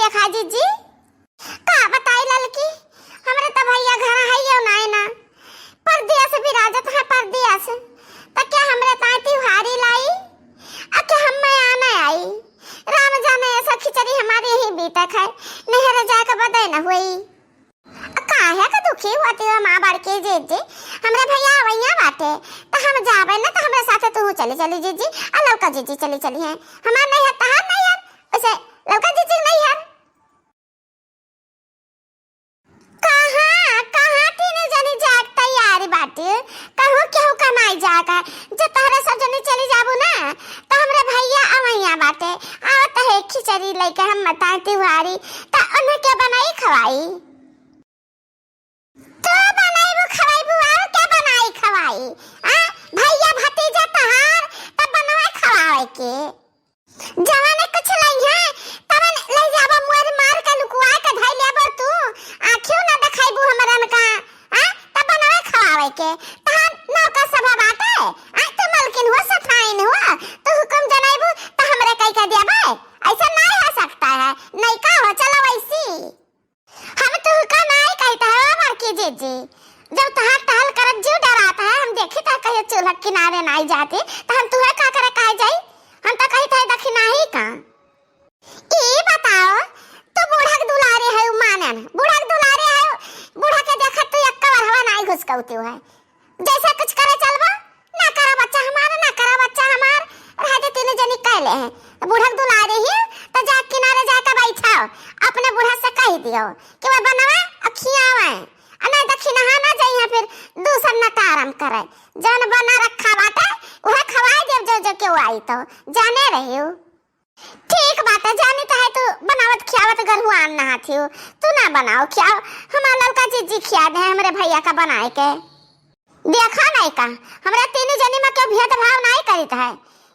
देखा जीजी का बताई ललकी हमरे तो भैया घर है यो ना परदेस भी राजत है परदेस तो क्या हमरे ताती हारी लाई क्या हम मैं आना आई राम जाने ऐसा खिचड़ी हमारे यही बीतक है नहर जाकर बदई न हुई काहे का दुखी होती है मां बड़ के जीजी हमरे भैया वैया बाटे तो हम जाबे ना तो हमरे साथे तू चली जीजी आ लौका जीजी चली है हमार नहीं है तहार नहीं है उसे लौका जीजी नहीं है कहां तीन जनी जाग तैयारी बाटे कहू केहू कमाई जागा जे तहरे सब जनी चली जाबू ना तो हमरे भैया अवैया बाटे आवत है खिचड़ी लेके हम बताती हुआरी तो उन्हें के बनाई खवाई तो बनाई वो खवाई बुआ क्या बनाई खवाई आ भैया भतीजा तहार तब बनाए खवाए के जवाने कुछ नहीं है तब ले जाबा मुर मार के लुकुआ के धइ लेबो तू आंखियों ना देखाइबू हमरन का आ तब बनाए खवाए के तहार नौका सभा बाटे आ तो मलकिन हो सफाइन हो तो हुकुम जनाइबू तो हमरे कई का देबे ऐसा नहीं हो सकता है नहीं का हो चलो वैसी हम तो का नहीं कहता है बाकी जीजी जब तहार टहल करत जीव डराता है हम देखी था कहीं चूल्हा किनारे नहीं जाते तो हम तुहे का करे कह जाई हम तो कही था दखिना ही का ई बताओ तो बूढ़ा के दुलारे है मानन बूढ़ा के दुलारे है बूढ़ा के देखत तो एक बार हवा नहीं घुसकौती है जैसा कुछ करे चलबा ना करा बच्चा हमार रह दे तीन जनी कहले हैं बूढ़ा के दुलारे ही तो जा किनारे जाकर बैठाओ अपने बूढ़ा से कह दियो कि वो बनवा अखियावे अना दक्षिणा ना जाइए फिर दूसर न आराम करे जन बना रखा बाटे वह खवाए देव जो के आई तो जाने रहियो ठीक बात है जानी तो है तू बनावत खियावत गरहुआन ना हाथियो तू ना बनाओ खियाओ हमारा लड़का जीजी खिया दे हमरे भैया का बनाए के देखा नहीं का हमरा तीन जनी में के भेदभाव नहीं करित है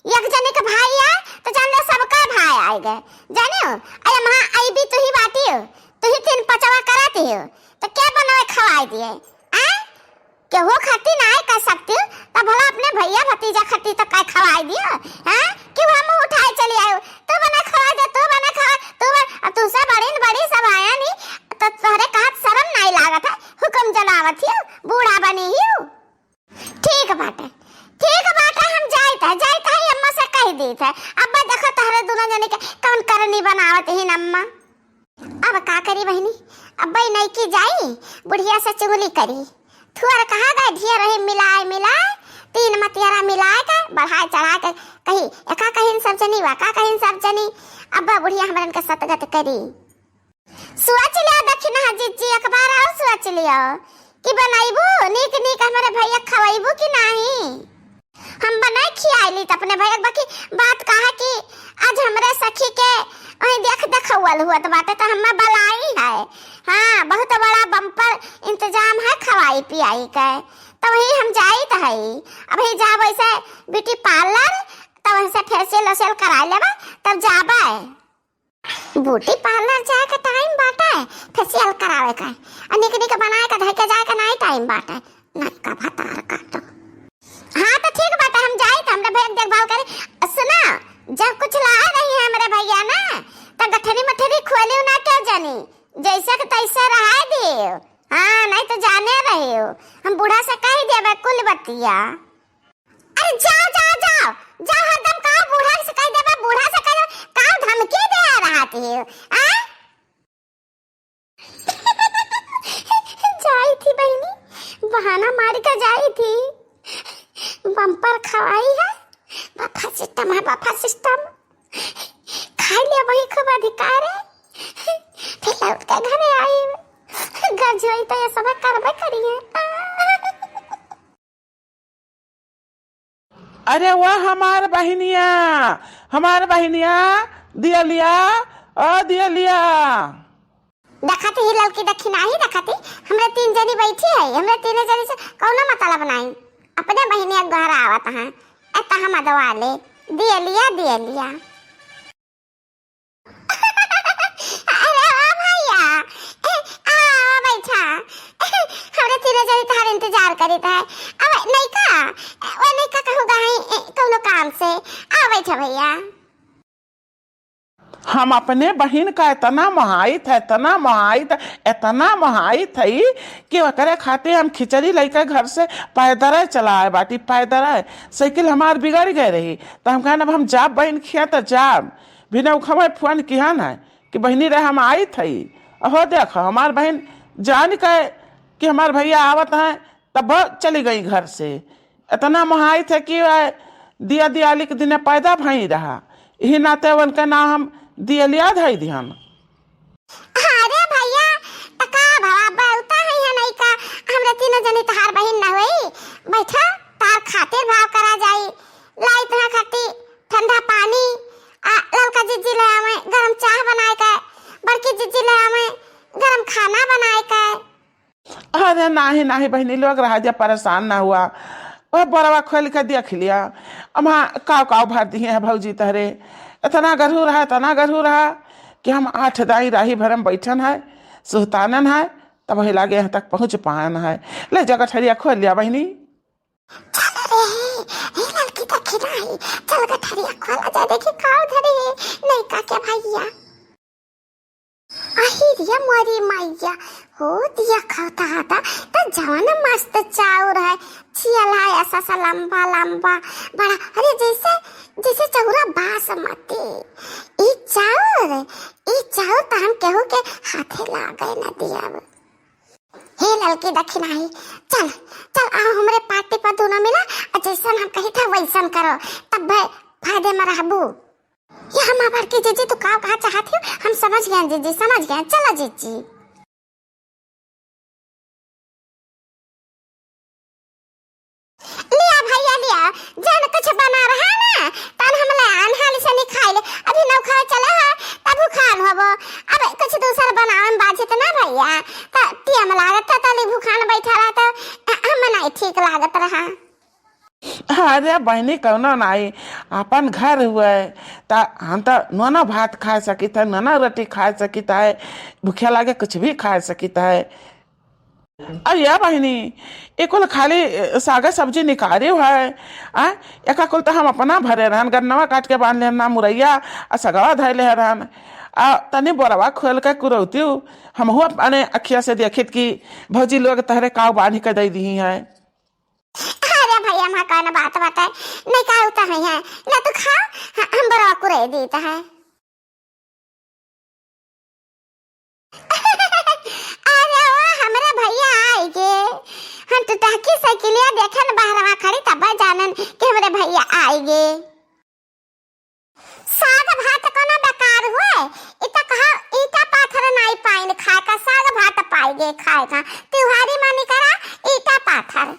एक जने के भाई है तो जान ले सबका भाई आए गए जानियो अरे मां आई भी तू ही बाटी हो तू ही तीन पचवा कराती हो तो क्या बनाए खवाई दिए आ के हो खाती ना कर सकती तब भला अपने भैया भतीजा खाती तो काय खवाई दियो हैं कि हम उठाए चली आयो तू बना खवा दे तू बना खवा तू तू से बड़ी सब आया नहीं तो तोहरे कहत शर्म नहीं लागत है हुक्म जलावत हियो बूढ़ा बनी हियो ठीक बात है हम जाइत है अम्मा से कह दी था अब्बा देखो तोहरे दोनों जने के कौन करनी बनावत ही अम्मा अब का करी बहनी अब्बा नहीं की जाई बुढ़िया से चुगली करी थुअर कहा गए ढिया रहे मिलाए तीन मतियारा मिलाए के बढ़ाए चढ़ा के कही एका कहिन सब जनी वाका कहिन सब जनी अब्बा बुढ़िया हमरन के सतगत करी सोच लिया दक्षिणा जीजी अखबार आओ सोच लिया कि बनाइबू नीक हमारे भैया खवाइबू कि नहीं हम बनाए खियाइली त अपने भैया बाकी बात कहा कि आज हमरे सखी के वही देखौल हुआ तो बात तो हमें बलाई है हाँ बहुत बड़ा बम्पर इंतजाम है खवाई पियाई के तो वही हम जाई त है अभी जा वैसे ब्यूटी पार्लर तो वैसे फेशियल करा लेबा तब जाबा ब्यूटी पार्लर जाए के टाइम बाटे फेशियल करावे का निक बनाए का धइ के जाए का नहीं टाइम बाटे नक्का भतार काटो हाँ तो ठीक बात है हम जाए तो हमरे भैया देखभाल करे सुना जब कुछ लाए नहीं है हमरे भैया ना तो गठरी मठरी खोली ना क्या जानी जैसा के तैसा रहा दियो हाँ नहीं तो जाने रहे हो हम बूढ़ा से कह देबे कुल बतिया अरे जाओ हरदम कहो बूढ़ा से कह देबे बूढ़ा से कह काऊ धमकी दे रहा थी आ जाई थी बहनी बहाना मार के जाई थी बम्पर खवाई है बाफा सिस्टम खाई लिया वही खूब अधिकार है फिर लौट के घरे आई गज हुई तो ये सब करबे करिए अरे वाह हमार बहनिया दिया लिया देखती ही लड़की दक्षिणा ही देखती हमरे तीन जनी बैठी है हमरे तीन जनी से कौनो मतलब नहीं अपने बहनिया घर आवत है एता हम दवाले दिया लिया अरे ओ भैया आ बैठा हमरे तीन जनी तहार इंतजार करित है अब नहीं का कहूँगा कौनो काम से आ बैठा भैया हम अपने बहन का इतना मोहाइत है, इतना मोहाइत, इतना मोहाइत है कि ओकरे खाते हम खिचड़ी लेकर घर से पैदल चलाए बाटी, पैदल साइकिल हमार बिगड़ गए रही। तो हम कहना हम जाब बहन खिया तो जाब बिना खबर फोन किया ना कि बहनी रहे हम आई थी। हो देख हमार बहन जान के कि हमार भैया आवत हैं तब चली गई घर से। इतना मोहाइत है कि दिया दियाली के दिन पैदा भई रहा, यही नाते उनका नाम हम दियलिया धई ध्यान। अरे भैया तका भरा बहुता है नहीं का हमरा तीनों जनी तहार बहन ना होई। बैठा तार खातिर भाव करा जाई, लाई तोरा खातिर ठंडा पानी, ललका जीजी ले आवे गरम चाय बनाए के, बड़की जीजी ले आवे गरम खाना बनाए के। अरे नाही नाही बहनी लोग रहा जा परेशान ना हुआ, वह बड़वा खोल के देख लिया। अब काव काव भर दिए है भौजी तहरे, इतना गरहू रहा इतना गरहू रहा कि हम 8 दाई राही भरम बैठन है सुहतानन है तब वही लागे यहाँ तक पहुँच पान है। ले जगह ठरिया खोल लिया बहनी। चल रे लड़की देखी नहीं, चल गठरिया खोला जा देखी काव धरे नहीं का क्या भैया। अहिरिया मोरी मैया हो दिया खाता था तो जवान मस्त चाउर है, छियल है ऐसा सा लंबा लंबा बड़ा, अरे जैसे जैसे चौरा बासमती। ई चाउर तो हम केहू के हाथे लागे न दिया। हे लड़की दक्षिणा ही चल चल आओ हमरे पार्टी पर दोनों मिला, जैसन हम कही था वैसन करो तब फायदे में रहबू। ये हम आभार की जीजी तो का कहा चाहती हो, हम समझ गए जीजी समझ गए, चलो जीजी। लिया भैया लिया, जन कुछ बना रहा है ना तन हम ले अनहाली से नहीं खाए ले, अभी नौ खाए चले है तब भूखान होबो। अब कुछ दूसरा बनावे में बाजे तो ना भैया त टिया में लागत तली भूखान बैठा रहा तो हम नहीं ठीक लागत रहा। अरे बहनी कौनो नहीं अपन घर हुए ता हम तो नोना भात खा सकित है, नोना रोटी खा सकित है, भूखा लागे कुछ भी खा सकित है। अरे बहनी एक खाली सागा सब्जी निकाले है एक तो हम अपना भरे रहन गन्नवा काट के बांध लेना मुरैया आ सगवा धैले रहन तनी बोरवा खोल के कुरौती हम हुआ अपने अखिया से देखित कि भौजी लोग तहरे काव बांध के दे दी है। अरे भैया मां कहना बात है नहीं का होता है ना तो खा हम बोरवा कुरे देता है। अरे वाह हमारे भैया आएगे, हम तो ताकि साइकिलिया देखन बाहरवा खड़ी तब जानन कि हमारे भैया आएगे। साग भात कोनो बेकार हुए इता कहा ईटा पाथर नहीं पाइन खाए का, साग भात पाएगे खाए का त्योहारी मानी करा ईटा पाथर।